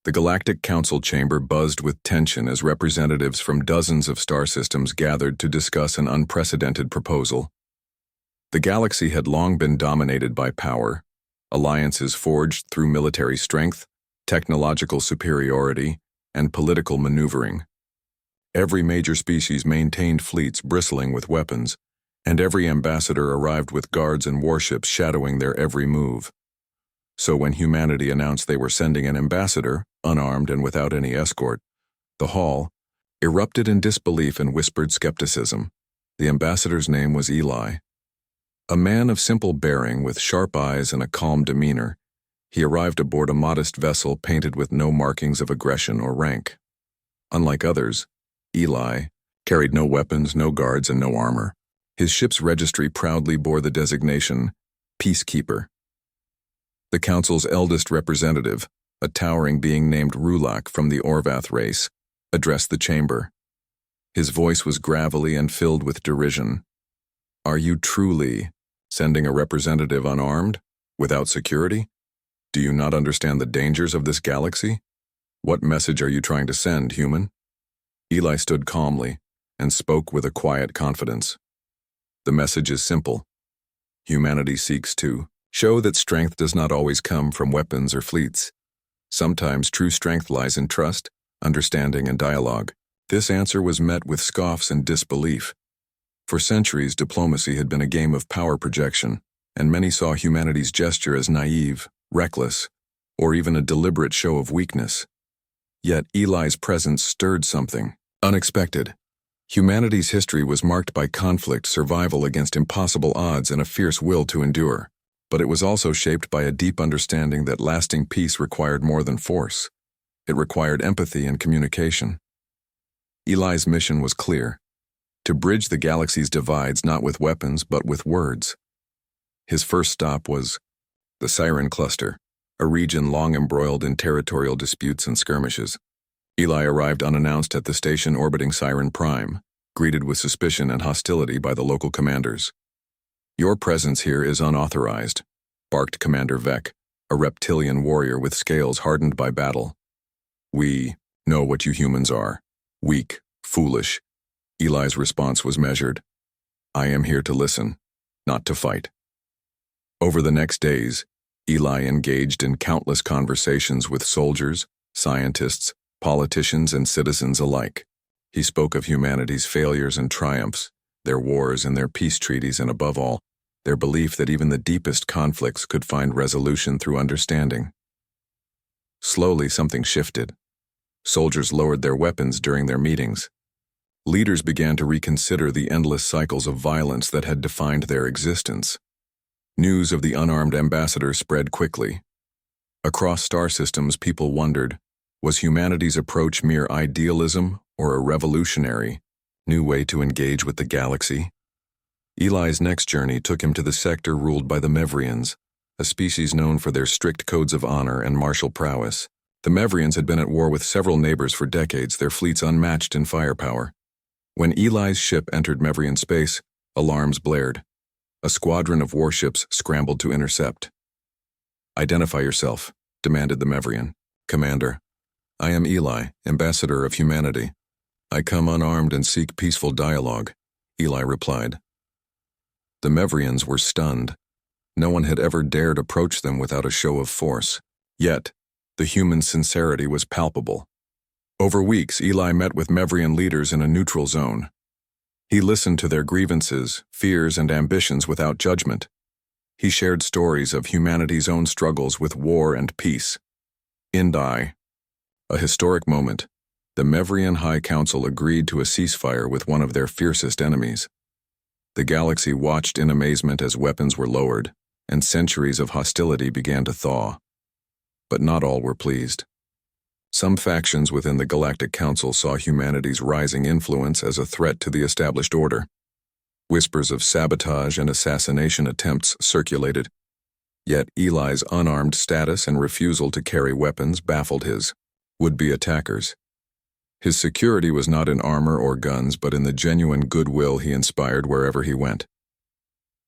The Galactic Council chamber buzzed with tension as representatives from dozens of star systems gathered to discuss an unprecedented proposal. The galaxy had long been dominated by power, alliances forged through military strength, technological superiority, and political maneuvering. Every major species maintained fleets bristling with weapons, and every ambassador arrived with guards and warships shadowing their every move. So when humanity announced they were sending an ambassador, unarmed and without any escort, the hall erupted in disbelief and whispered skepticism. The ambassador's name was Eli. A man of simple bearing with sharp eyes and a calm demeanor, he arrived aboard a modest vessel painted with no markings of aggression or rank. Unlike others, Eli carried no weapons, no guards, and no armor. His ship's registry proudly bore the designation Peacekeeper. The Council's eldest representative, a towering being named Rulak from the Orvath race, addressed the chamber. His voice was gravelly and filled with derision. "Are you truly sending a representative unarmed, without security? Do you not understand the dangers of this galaxy? What message are you trying to send, human?" Eli stood calmly and spoke with a quiet confidence. "The message is simple. Humanity seeks to show that strength does not always come from weapons or fleets. Sometimes true strength lies in trust, understanding, and dialogue." This answer was met with scoffs and disbelief. For centuries, diplomacy had been a game of power projection, and many saw humanity's gesture as naive, reckless, or even a deliberate show of weakness. Yet Eli's presence stirred something unexpected. Humanity's history was marked by conflict, survival against impossible odds, and a fierce will to endure. But it was also shaped by a deep understanding that lasting peace required more than force. It required empathy and communication. Eli's mission was clear: to bridge the galaxy's divides not with weapons but with words. His first stop was the Siren Cluster, a region long embroiled in territorial disputes and skirmishes. Eli arrived unannounced at the station orbiting Siren Prime, greeted with suspicion and hostility by the local commanders. "Your presence here is unauthorized," barked Commander Vec, a reptilian warrior with scales hardened by battle. "We know what you humans are. Weak, foolish." Eli's response was measured. "I am here to listen, not to fight." Over the next days, Eli engaged in countless conversations with soldiers, scientists, politicians, and citizens alike. He spoke of humanity's failures and triumphs, their wars and their peace treaties, and above all, their belief that even the deepest conflicts could find resolution through understanding. Slowly, something shifted. Soldiers lowered their weapons during their meetings. Leaders began to reconsider the endless cycles of violence that had defined their existence. News of the unarmed ambassador spread quickly. Across star systems, people wondered, was humanity's approach mere idealism or a revolutionary, new way to engage with the galaxy? Eli's next journey took him to the sector ruled by the Mevrians, a species known for their strict codes of honor and martial prowess. The Mevrians had been at war with several neighbors for decades, their fleets unmatched in firepower. When Eli's ship entered Mevrian space, alarms blared. A squadron of warships scrambled to intercept. "Identify yourself," demanded the Mevrian. "Commander, I am Eli, ambassador of humanity. I come unarmed and seek peaceful dialogue," Eli replied. The Mevrians were stunned. No one had ever dared approach them without a show of force. Yet, the human sincerity was palpable. Over weeks, Eli met with Mevrian leaders in a neutral zone. He listened to their grievances, fears, and ambitions without judgment. He shared stories of humanity's own struggles with war and peace. Indai, a historic moment, the Mevrian High Council agreed to a ceasefire with one of their fiercest enemies. The galaxy watched in amazement as weapons were lowered, and centuries of hostility began to thaw. But not all were pleased. Some factions within the Galactic Council saw humanity's rising influence as a threat to the established order. Whispers of sabotage and assassination attempts circulated, yet Eli's unarmed status and refusal to carry weapons baffled his would-be attackers. His security was not in armor or guns, but in the genuine goodwill he inspired wherever he went.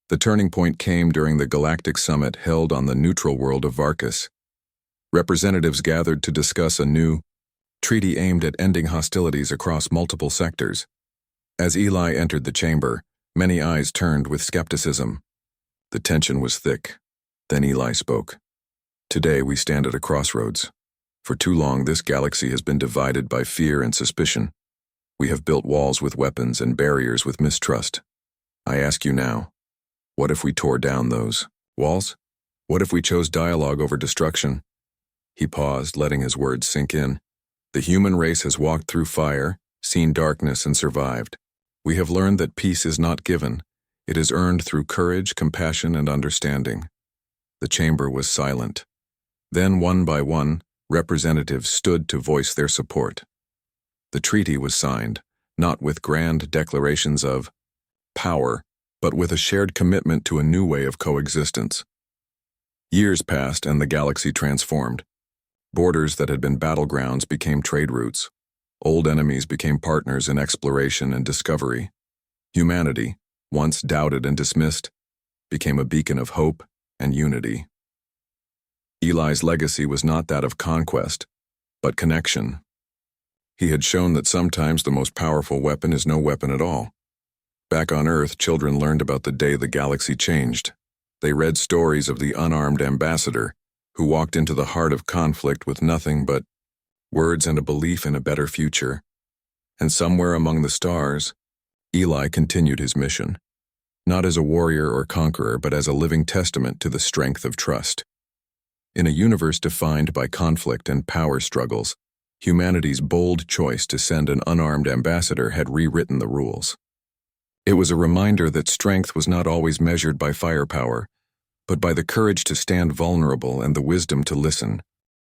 The turning point came during the Galactic Summit held on the neutral world of Varkus. Representatives gathered to discuss a new treaty aimed at ending hostilities across multiple sectors. As Eli entered the chamber, many eyes turned with skepticism. The tension was thick. Then Eli spoke. Today we stand at a crossroads. For too long, this galaxy has been divided by fear and suspicion. We have built walls with weapons and barriers with mistrust. I ask you now, what if we tore down those walls? What if we chose dialogue over destruction? He paused, letting his words sink in. The human race has walked through fire, seen darkness, and survived. We have learned that peace is not given. It is earned through courage, compassion, and understanding. The chamber was silent. Then, one by one, representatives stood to voice their support. The treaty was signed, not with grand declarations of power, but with a shared commitment to a new way of coexistence. Years passed and the galaxy transformed. Borders that had been battlegrounds became trade routes. Old enemies became partners in exploration and discovery. Humanity, once doubted and dismissed, became a beacon of hope and unity. Eli's legacy was not that of conquest, but connection. He had shown that sometimes the most powerful weapon is no weapon at all. Back on Earth, children learned about the day the galaxy changed. They read stories of the unarmed ambassador, who walked into the heart of conflict with nothing but words and a belief in a better future. And somewhere among the stars, Eli continued his mission, not as a warrior or conqueror, but as a living testament to the strength of trust. In a universe defined by conflict and power struggles, humanity's bold choice to send an unarmed ambassador had rewritten the rules. It was a reminder that strength was not always measured by firepower, but by the courage to stand vulnerable and the wisdom to listen,